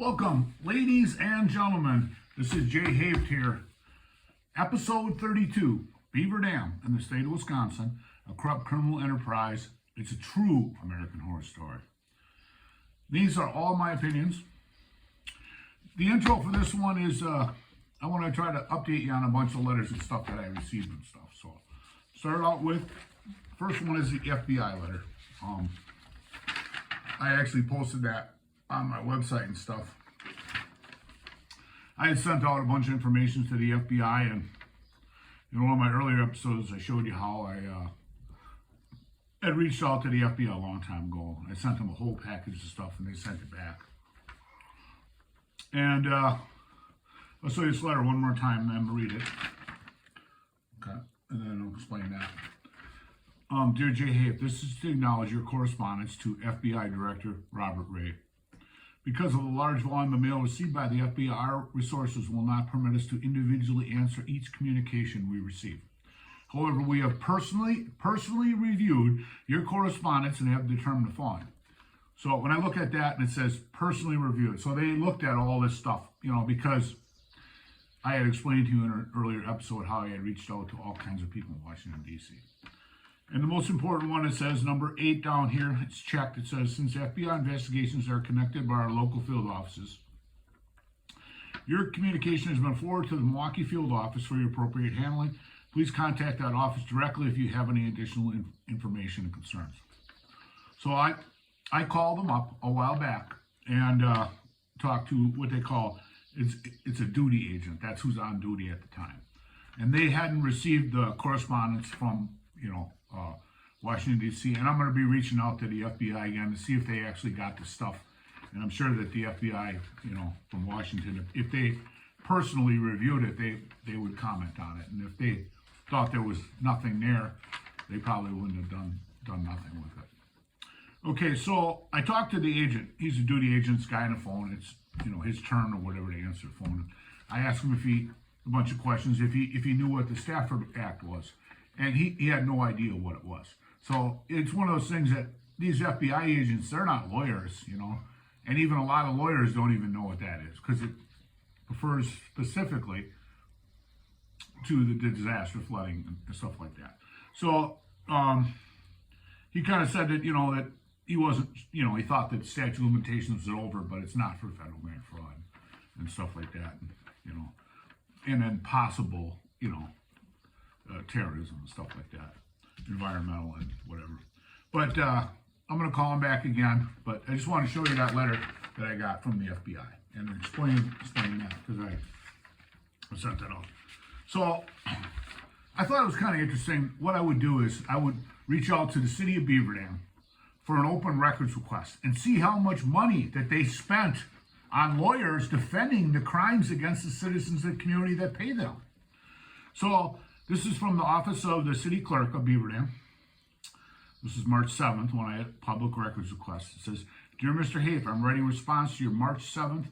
Welcome, ladies and gentlemen. This is Jay Haved here. Episode 32, Beaver Dam in the state of Wisconsin, a corrupt criminal enterprise. It's a true American horror story. These are all my opinions. The intro for this one is, I want to try to update you on a bunch of letters and stuff that I received and stuff. So, start out with, first one is the FBI letter. I actually posted that on my website and stuff. I had sent out a bunch of information to the FBI, and in one of my earlier episodes, I showed you how I had reached out to the FBI a long time ago. I sent them a whole package of stuff, and they sent it back. And I'll show you this letter one more time, and then read it. Okay, and then I'll explain that. Dear Jay Hayes, this is to acknowledge your correspondence to FBI Director Robert Ray. Because of the large volume of mail received by the FBI, our resources will not permit us to individually answer each communication we receive. However, we have personally reviewed your correspondence and have determined the following. So when I look at that and it says personally reviewed, so they looked at all this stuff, because I had explained to you in an earlier episode how I had reached out to all kinds of people in Washington, D.C. And the most important one, it says number 8 down here, it's checked. It says, since FBI investigations are connected by our local field offices, your communication has been forwarded to the Milwaukee field office for your appropriate handling. Please contact that office directly if you have any additional information and concerns. So I called them up a while back and talked to what they call, it's a duty agent. That's who's on duty at the time. And they hadn't received the correspondence from, Washington, D.C., and I'm going to be reaching out to the FBI again to see if they actually got the stuff. And I'm sure that the FBI, from Washington, if they personally reviewed it, they would comment on it. And if they thought there was nothing there, they probably wouldn't have done nothing with it. Okay, so I talked to the agent. He's a duty agent's guy on the phone. It's, his turn or whatever to answer the phone. I asked him a bunch of questions, if he knew what the Stafford Act was. And he had no idea what it was. So it's one of those things that these FBI agents, they're not lawyers, and even a lot of lawyers don't even know what that is, because it refers specifically to the disaster flooding and stuff like that. So he kind of said that, that he wasn't, he thought that statute of limitations was over, but it's not for federal grant fraud and stuff like that, and then possible, terrorism and stuff like that, environmental and whatever. But I'm going to call him back again. But I just want to show you that letter that I got from the FBI and explain that, because I sent that off. So I thought it was kind of interesting. What I would do is I would reach out to the city of Beaver Dam for an open records request and see how much money that they spent on lawyers defending the crimes against the citizens of the community that pay them. So this is from the office of the city clerk of Beaver Dam. This is March 7th when I had public records request. It says, Dear Mr. Hafer, I'm writing response to your March 7th,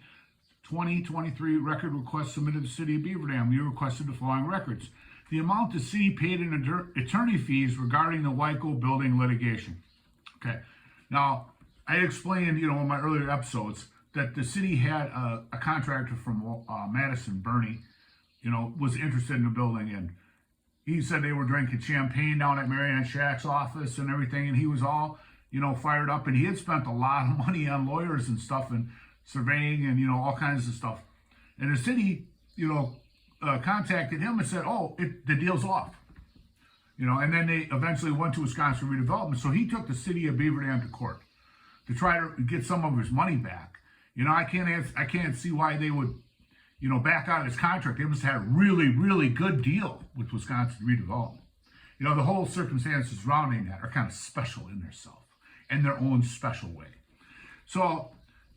2023 record request submitted to the city of Beaver Dam. You requested the following records. The amount the city paid in attorney fees regarding the Wyco building litigation. Okay. Now, I explained, in my earlier episodes that the city had a contractor from Madison, Bernie, was interested in the building, and he said they were drinking champagne down at Marianne Shack's office and everything, and he was all, fired up, and he had spent a lot of money on lawyers and stuff and surveying and, all kinds of stuff. And the city, contacted him and said, the deal's off. And then they eventually went to Wisconsin Redevelopment, so he took the city of Beaver Dam to court to try to get some of his money back. I can't see why they would, back out of his contract. They must have had a really, really good deal with Wisconsin Redevelopment. The whole circumstances surrounding that are kind of special in themselves, in their own special way. So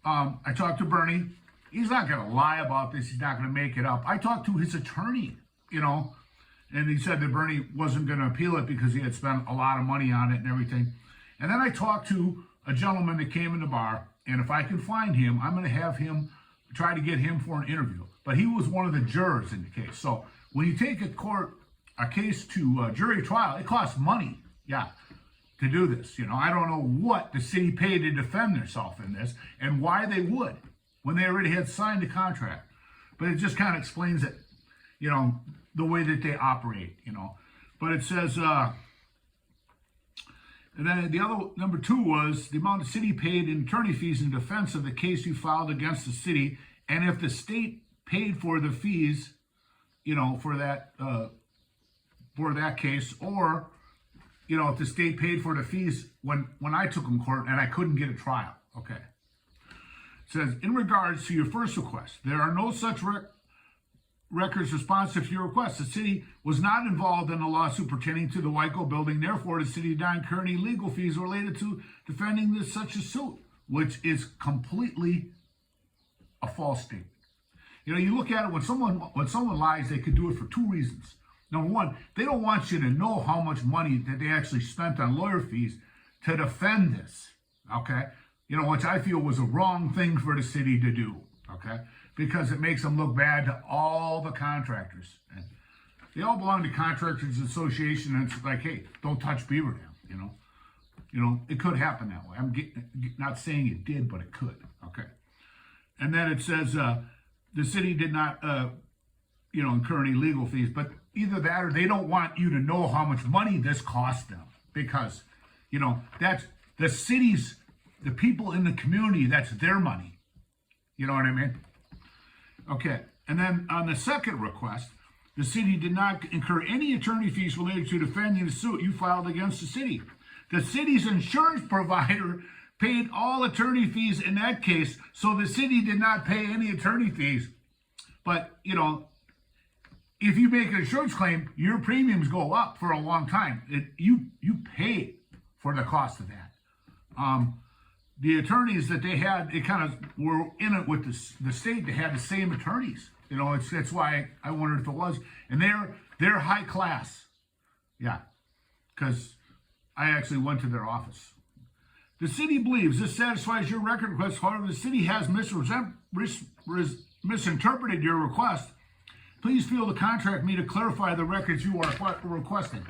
I talked to Bernie. He's not going to lie about this. He's not going to make it up. I talked to his attorney, and he said that Bernie wasn't going to appeal it because he had spent a lot of money on it and everything. And then I talked to a gentleman that came in the bar, and if I can find him, I'm going to have him try to get him for an interview. But he was one of the jurors in the case. So when you take a case to a jury trial, it costs money, to do this. I don't know what the city paid to defend themselves in this and why they would. when they already had signed the contract. But it just kind of explains it, you know, the way that they operate, you know. But it says, and then the other, number 2 was the amount the city paid in attorney fees in defense of the case you filed against the city, and if the state paid for the fees, you know, for that case, or, you know, if the state paid for the fees when I took them to court and I couldn't get a trial. Okay. It says, in regards to your first request, there are no such records responsive to your request. The city was not involved in a lawsuit pertaining to the Wyco building. Therefore, the city did not incur any legal fees related to defending such a suit, which is completely a false statement. You know, you look at it, when someone lies, they could do it for 2 reasons. Number 1, they don't want you to know how much money that they actually spent on lawyer fees to defend this, okay? You know, which I feel was a wrong thing for the city to do, okay? Because it makes them look bad to all the contractors. And they all belong to Contractors Association, and it's like, hey, don't touch Beaver Dam, you know? You know, it could happen that way. I'm not saying it did, but it could, okay? And then it says the city did not, you know, incur any legal fees, but either that or they don't want you to know how much money this cost them, because, you know, that's the city's, the people in the community, that's their money. You know what I mean? Okay. And then on the second request, the city did not incur any attorney fees related to defending the suit you filed against the city. The city's insurance provider paid all attorney fees in that case, so the city did not pay any attorney fees. But, you know, if you make an insurance claim, your premiums go up for a long time. You pay for the cost of that. The attorneys that they had, it kind of were in it with the state. They had the same attorneys. You know, that's why I wondered if it was. And they're high class. Yeah, because I actually went to their office. The city believes this satisfies your record request. However, the city has misinterpreted your request. Please feel to contact me to clarify the records you are requesting.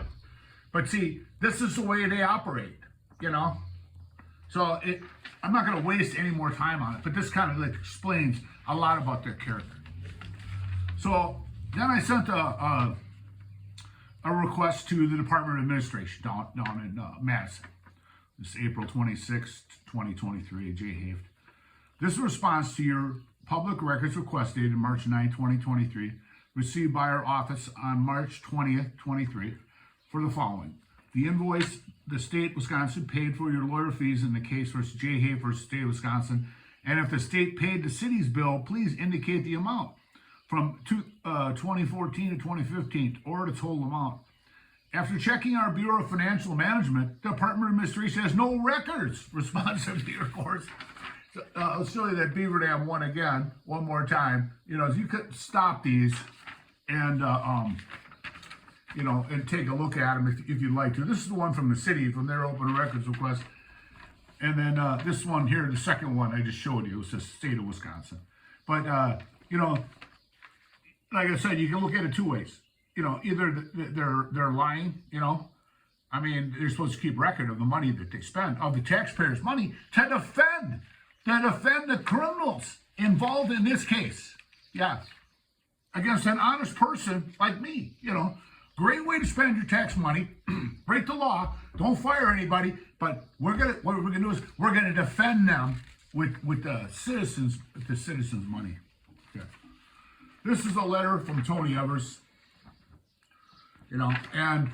But see, this is the way they operate, you know? So I'm not going to waste any more time on it, but this kind of like explains a lot about their character. So then I sent a request to the Department of Administration down in Madison. This is April 26, 2023, Jay Haft. This is a response to your public records request dated March 9, 2023, received by our office on March 20th, 23, for the following. The invoice the state of Wisconsin paid for your lawyer fees in the case versus Jay Haft versus state of Wisconsin, and if the state paid the city's bill, please indicate the amount from 2014 to 2015 or the total amount. After checking our Bureau of Financial Management, the Department of Administration has no records responsive to your course. So, I'll show you that Beaver Dam one again, one more time. You know, you could stop these and, you know, and take a look at them if you'd like to. This is the one from the city, from their open records request. And then this one here, the second one I just showed you, it says state of Wisconsin. But, you know, like I said, you can look at it 2 ways. You know, either they're lying, you know. I mean, they're supposed to keep record of the money that they spend, of the taxpayers' money, to defend the criminals involved in this case. Yeah. Against an honest person like me, you know. Great way to spend your tax money. Break the law. Don't fire anybody. But what we're gonna do is we're gonna defend them with the citizens' money. Okay. This is a letter from Tony Evers. You know, and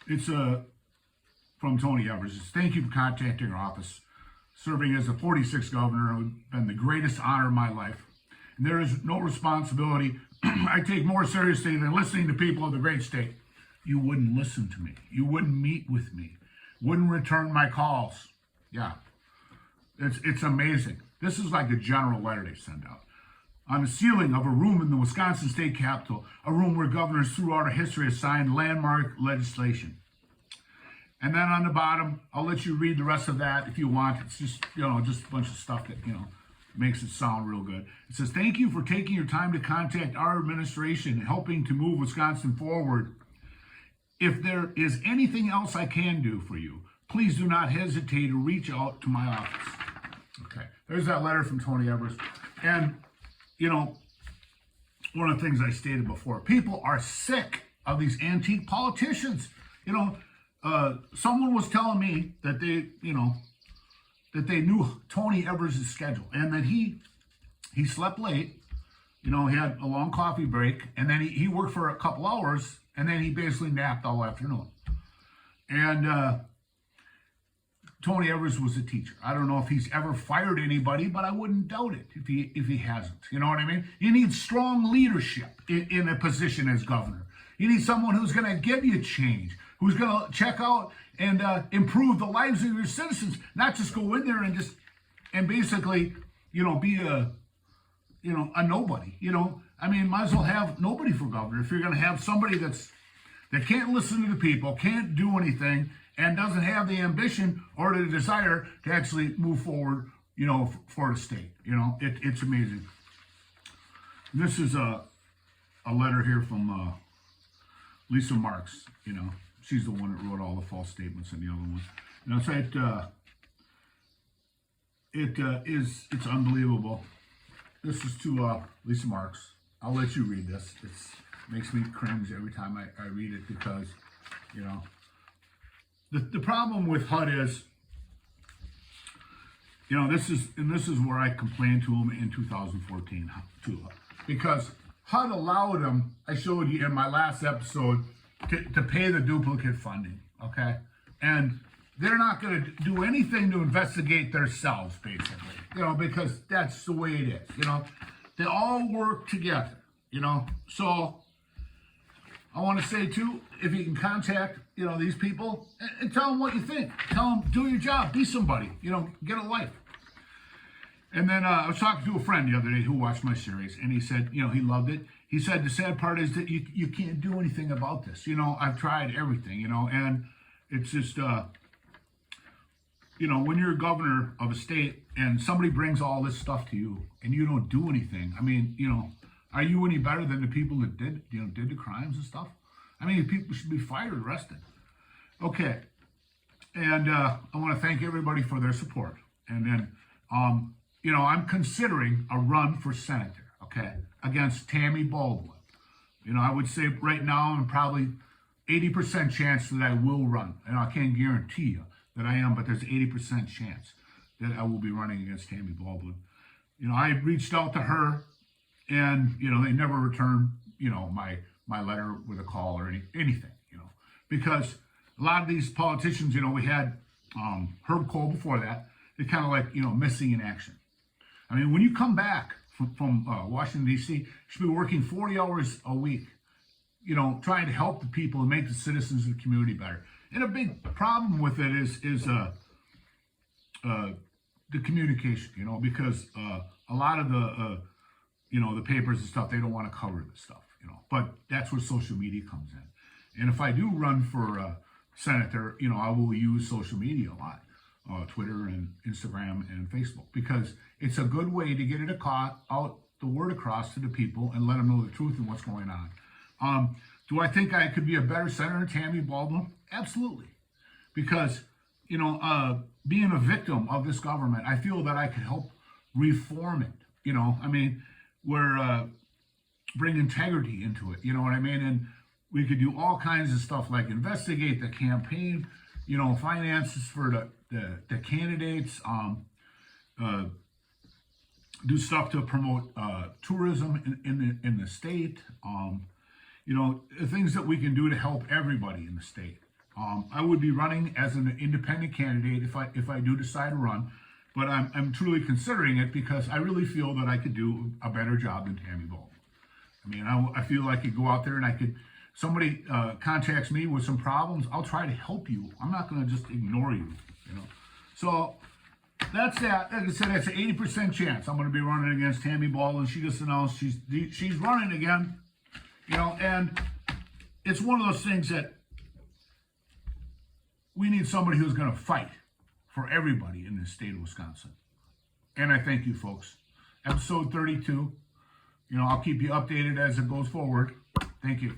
it's from Tony Evers. It's, thank you for contacting our office. Serving as the 46th governor has been the greatest honor of my life. And there is no responsibility I take more seriously than listening to people of the great state. You wouldn't listen to me. You wouldn't meet with me. Wouldn't return my calls. Yeah. It's amazing. This is like a general letter they send out. On the ceiling of a room in the Wisconsin State Capitol, a room where governors throughout our history have signed landmark legislation. And then on the bottom, I'll let you read the rest of that if you want. It's just, you know, just a bunch of stuff that, you know, makes it sound real good. It says, thank you for taking your time to contact our administration and helping to move Wisconsin forward. If there is anything else I can do for you, please do not hesitate to reach out to my office. Okay, there's that letter from Tony Evers. And, you know, one of the things I stated before, people are sick of these antique politicians. You know, someone was telling me that that they knew Tony Evers' schedule and that he slept late. You know, he had a long coffee break, and then he worked for a couple hours, and then he basically napped all afternoon. And Tony Evers was a teacher. I don't know if he's ever fired anybody, but I wouldn't doubt it if he hasn't. You know what I mean? You need strong leadership in a position as governor. You need someone who's going to give you change, who's going to check out and improve the lives of your citizens, not just go in there and basically, you know, be a nobody. You know, I mean, might as well have nobody for governor if you're going to have somebody that can't listen to the people, can't do anything, and doesn't have the ambition or the desire to actually move forward, you know, for the state. You know, it's amazing. This is a letter here from Lisa Marks. You know, she's the one that wrote all the false statements and the other ones. You know, so it's unbelievable. This is to Lisa Marks. I'll let you read this. It makes me cringe every time I read it because, you know, the problem with HUD is, you know, this is where I complained to him in 2014 too, because HUD allowed them, I showed you in my last episode, to pay the duplicate funding, okay? And they're not going to do anything to investigate themselves, basically, you know, because that's the way it is, you know. They all work together, you know. So I want to say, too, if you can contact, you know, these people and tell them what you think. Tell them, do your job, be somebody, you know, get a life. And then I was talking to a friend the other day who watched my series, and he said, you know, he loved it. He said the sad part is that you can't do anything about this. You know, I've tried everything, you know, and it's just, you know, when you're a governor of a state and somebody brings all this stuff to you and you don't do anything, I mean, you know, are you any better than the people that did the crimes and stuff? I mean, people should be fired, arrested. Okay. And I want to thank everybody for their support. And then, you know, I'm considering a run for senator, okay, against Tammy Baldwin. You know, I would say right now I'm probably 80% chance that I will run. And I can't guarantee you that I am, but there's 80% chance that I will be running against Tammy Baldwin. You know, I reached out to her, and, you know, they never returned, you know, my letter with a call or anything, you know, because a lot of these politicians, you know, we had Herb Cole before that, they're kind of like, you know, missing in action. I mean, when you come back from Washington, D.C., you should be working 40 hours a week, you know, trying to help the people and make the citizens of the community better. And a big problem with it is the communication, you know, because a lot of the, you know, the papers and stuff, they don't want to cover this stuff, you know, but that's where social media comes in. And if I do run for senator, you know, I will use social media a lot, Twitter and Instagram and Facebook, because it's a good way to get it out the word across to the people and let them know the truth and what's going on. Do I think I could be a better senator than Tammy Baldwin? Absolutely. Because, you know, being a victim of this government, I feel that I could help reform it. You know, I mean, bring integrity into it. You know what I mean? And we could do all kinds of stuff like investigate the campaign, you know, finances for the candidates, do stuff to promote tourism in the state, you know, things that we can do to help everybody in the state. I would be running as an independent candidate if I do decide to run, but I'm truly considering it because I really feel that I could do a better job than Tammy Baldwin. I mean, I feel I could go out there and somebody contacts me with some problems, I'll try to help you. I'm not going to just ignore you, you know. So that's that. Like I said, that's an 80% chance I'm going to be running against Tammy Baldwin. She just announced she's running again, you know, and it's one of those things that we need somebody who's going to fight for everybody in the state of Wisconsin. And I thank you, folks. Episode 32. You know, I'll keep you updated as it goes forward. Thank you.